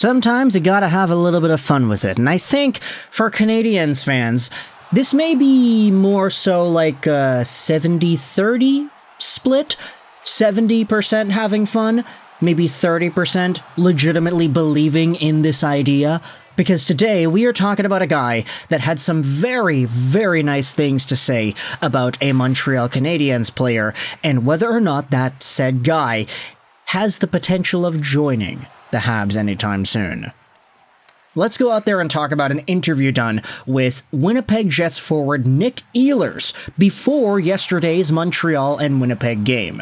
Sometimes you gotta have a little bit of fun with it, and I think for Canadiens fans, this may be more so like a 70-30 split. 70% having fun, maybe 30% legitimately believing in this idea. Because today we are talking about a guy that had some very, very nice things to say about a Montreal Canadiens player, and whether or not that said guy has the potential of joining the Habs anytime soon. Let's go out there and talk about an interview done with Winnipeg Jets forward Nick Ehlers before yesterday's Montreal and Winnipeg game.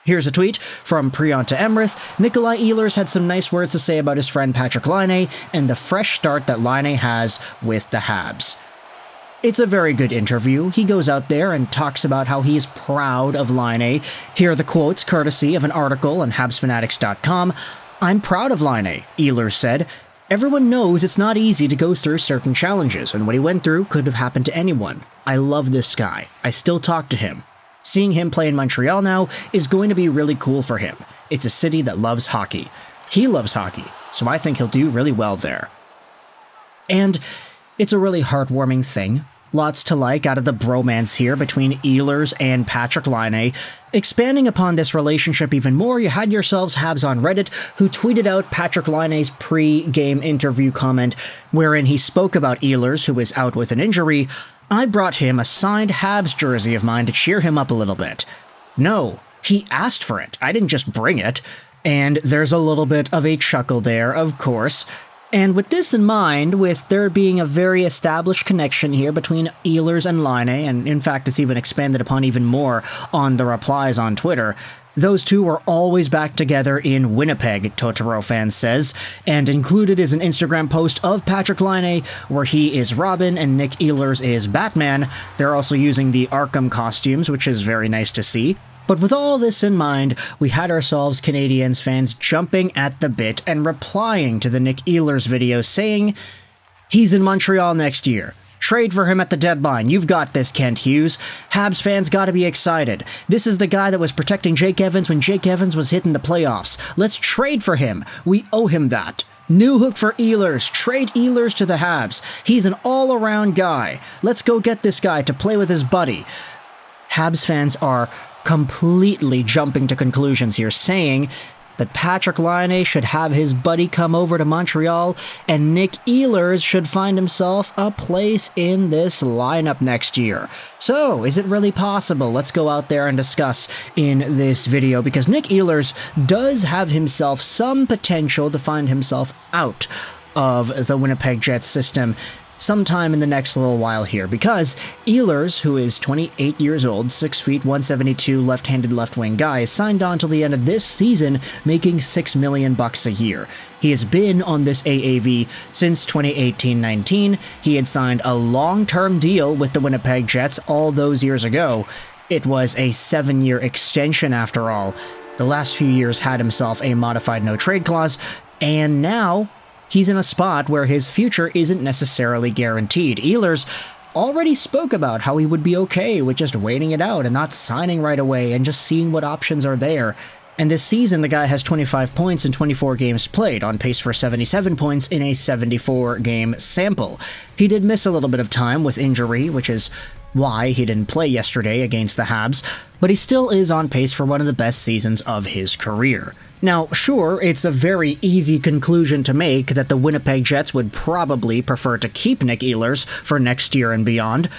Here's a tweet from Priyanka Emrith. Nikolaj Ehlers had some nice words to say about his friend Patrik Laine and the fresh start that Laine has with the Habs. It's a very good interview. He goes out there and talks about how he's proud of Laine. Here are the quotes courtesy of an article on HabsFanatics.com. "I'm proud of Laine," Ehlers said. "Everyone knows it's not easy to go through certain challenges, and what he went through could have happened to anyone. I love this guy. I still talk to him. Seeing him play in Montreal now is going to be really cool for him. It's a city that loves hockey. He loves hockey, so I think he'll do really well there." And it's a really heartwarming thing. Lots to like out of the bromance here between Ehlers and Patrik Laine. Expanding upon this relationship even more, you had yourselves Habs on Reddit who tweeted out Patrik Laine's pre-game interview comment wherein he spoke about Ehlers, who is out with an injury. "I brought him a signed Habs jersey of mine to cheer him up a little bit." No, he asked for it. I didn't just bring it. And there's a little bit of a chuckle there, of course. And with this in mind, with there being a very established connection here between Ehlers and Laine, and in fact it's even expanded upon even more on the replies on Twitter, those two are always back together in Winnipeg, Totoro fan says, and included is an Instagram post of Patrik Laine where he is Robin and Nick Ehlers is Batman. They're also using the Arkham costumes, which is very nice to see. But with all this in mind, we had ourselves Canadiens fans jumping at the bit and replying to the Nick Ehlers video saying, "He's in Montreal next year. Trade for him at the deadline. You've got this, Kent Hughes. Habs fans gotta be excited. This is the guy that was protecting Jake Evans when Jake Evans was hitting the playoffs. Let's trade for him. We owe him that. New hook for Ehlers. Trade Ehlers to the Habs. He's an all-around guy. Let's go get this guy to play with his buddy." Habs fans are completely jumping to conclusions here, saying that Patrik Laine should have his buddy come over to Montreal, and Nick Ehlers should find himself a place in this lineup next year. So, is it really possible? Let's go out there and discuss in this video, because Nick Ehlers does have himself some potential to find himself out of the Winnipeg Jets system sometime in the next little while here, because Ehlers, who is 28 years old, 6 feet, 172, left-handed left-wing guy, is signed on till the end of this season, making $6 million a year. He has been on this AAV since 2018-19. He had signed a long-term deal with the Winnipeg Jets all those years ago. It was a 7-year extension after all. The last few years had himself a modified no-trade clause, and now he's in a spot where his future isn't necessarily guaranteed. Ehlers already spoke about how he would be okay with just waiting it out and not signing right away and just seeing what options are there. And this season, the guy has 25 points in 24 games played, on pace for 77 points in a 74-game sample. He did miss a little bit of time with injury, which is why he didn't play yesterday against the Habs, but he still is on pace for one of the best seasons of his career. Now, sure, it's a very easy conclusion to make that the Winnipeg Jets would probably prefer to keep Nick Ehlers for next year and beyond.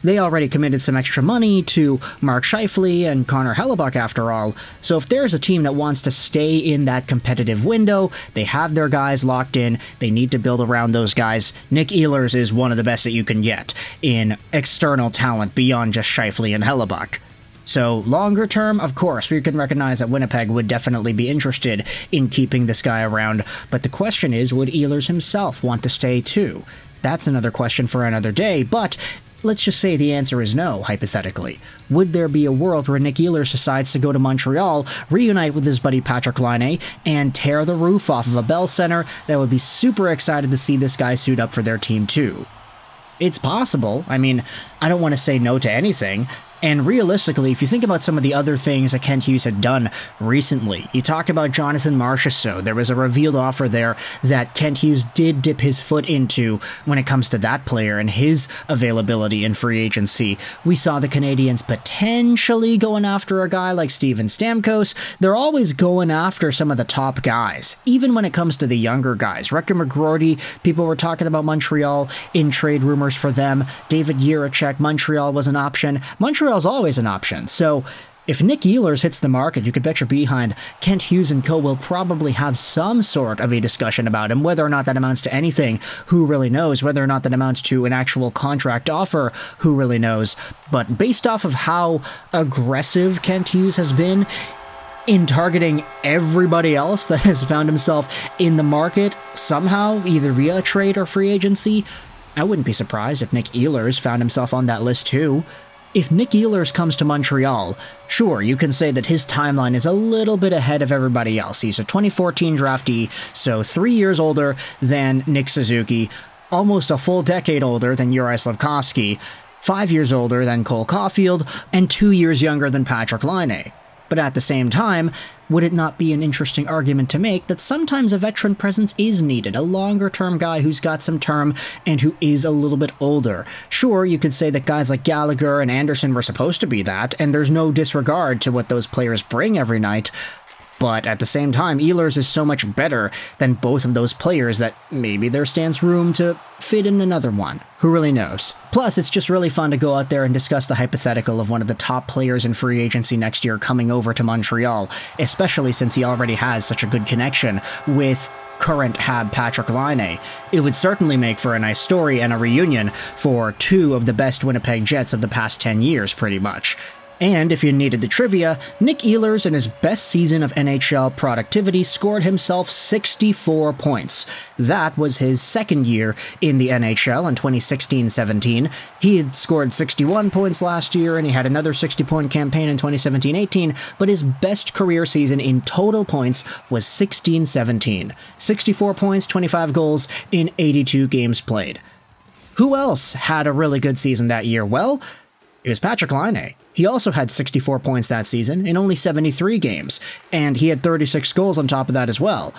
They already committed some extra money to Mark Scheifele and Connor Hellebuyck after all, so if there's a team that wants to stay in that competitive window, they have their guys locked in, they need to build around those guys. Nick Ehlers is one of the best that you can get in external talent beyond just Scheifele and Hellebuyck. So, longer term, of course, we can recognize that Winnipeg would definitely be interested in keeping this guy around, but the question is, would Ehlers himself want to stay too? That's another question for another day, but let's just say the answer is no, hypothetically. Would there be a world where Nick Ehlers decides to go to Montreal, reunite with his buddy Patrik Laine, and tear the roof off of a Bell Center that would be super excited to see this guy suit up for their team too? It's possible. I mean, I don't want to say no to anything. And realistically, if you think about some of the other things that Kent Hughes had done recently, you talk about Jonathan Marchessault. There was a revealed offer there that Kent Hughes did dip his foot into when it comes to that player and his availability in free agency. We saw the Canadiens potentially going after a guy like Steven Stamkos. They're always going after some of the top guys, even when it comes to the younger guys. Rector McGroarty, people were talking about Montreal in trade rumors for them. David Jiricek, Montreal was an option. Montreal's always an option, so if Nick Ehlers hits the market, you could bet your behind Kent Hughes and co will probably have some sort of a discussion about him. Whether or not that amounts to anything, who really knows? Whether or not that amounts to an actual contract offer, who really knows? But based off of how aggressive Kent Hughes has been in targeting everybody else that has found himself in the market somehow, either via a trade or free agency, I wouldn't be surprised if Nick Ehlers found himself on that list too. If Nick Ehlers comes to Montreal, sure, you can say that his timeline is a little bit ahead of everybody else. He's a 2014 draftee, so 3 years older than Nick Suzuki, almost a full decade older than Juraj Slafkovsky, 5 years older than Cole Caulfield, and 2 years younger than Patrik Laine. But at the same time, would it not be an interesting argument to make that sometimes a veteran presence is needed, a longer-term guy who's got some term and who is a little bit older? Sure, you could say that guys like Gallagher and Anderson were supposed to be that, and there's no disregard to what those players bring every night, but at the same time, Ehlers is so much better than both of those players that maybe there stands room to fit in another one. Who really knows? Plus, it's just really fun to go out there and discuss the hypothetical of one of the top players in free agency next year coming over to Montreal, especially since he already has such a good connection with current Hab Patrik Laine. It would certainly make for a nice story and a reunion for two of the best Winnipeg Jets of the past 10 years, pretty much. And if you needed the trivia, Nick Ehlers in his best season of NHL productivity scored himself 64 points. That was his second year in the NHL in 2016-17. He had scored 61 points last year, and he had another 60-point campaign in 2017-18, but his best career season in total points was 16-17. 64 points, 25 goals in 82 games played. Who else had a really good season that year? Well, it was Patrik Laine. He also had 64 points that season in only 73 games, and he had 36 goals on top of that as well.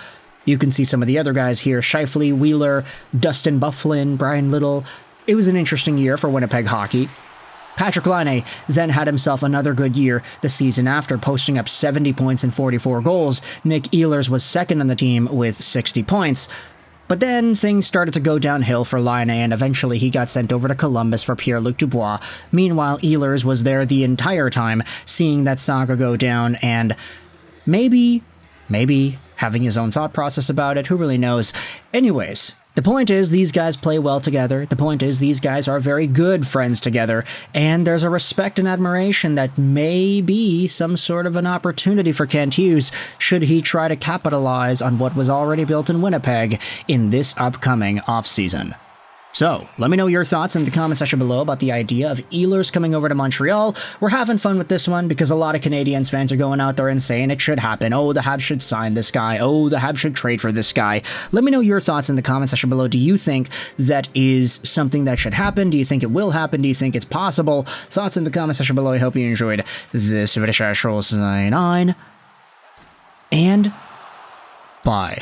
You can see some of the other guys here: Scheifele, Wheeler, Dustin Byfuglien, Brian Little. It was an interesting year for Winnipeg hockey. Patrik Laine then had himself another good year the season after, posting up 70 points and 44 goals. Nick Ehlers was second on the team with 60 points. But then things started to go downhill for Laine, and eventually he got sent over to Columbus for Pierre-Luc Dubois. Meanwhile, Ehlers was there the entire time, seeing that saga go down, and maybe having his own thought process about it. Who really knows? Anyways, the point is, these guys play well together. The point is, these guys are very good friends together, and there's a respect and admiration that may be some sort of an opportunity for Kent Hughes should he try to capitalize on what was already built in Winnipeg in this upcoming offseason. So, let me know your thoughts in the comment section below about the idea of Ehlers coming over to Montreal. We're having fun with this one because a lot of Canadiens fans are going out there and saying it should happen. Oh, the Habs should sign this guy. Oh, the Habs should trade for this guy. Let me know your thoughts in the comment section below. Do you think that is something that should happen? Do you think it will happen? Do you think it's possible? Thoughts in the comment section below. I hope you enjoyed this video. Sign on, and bye.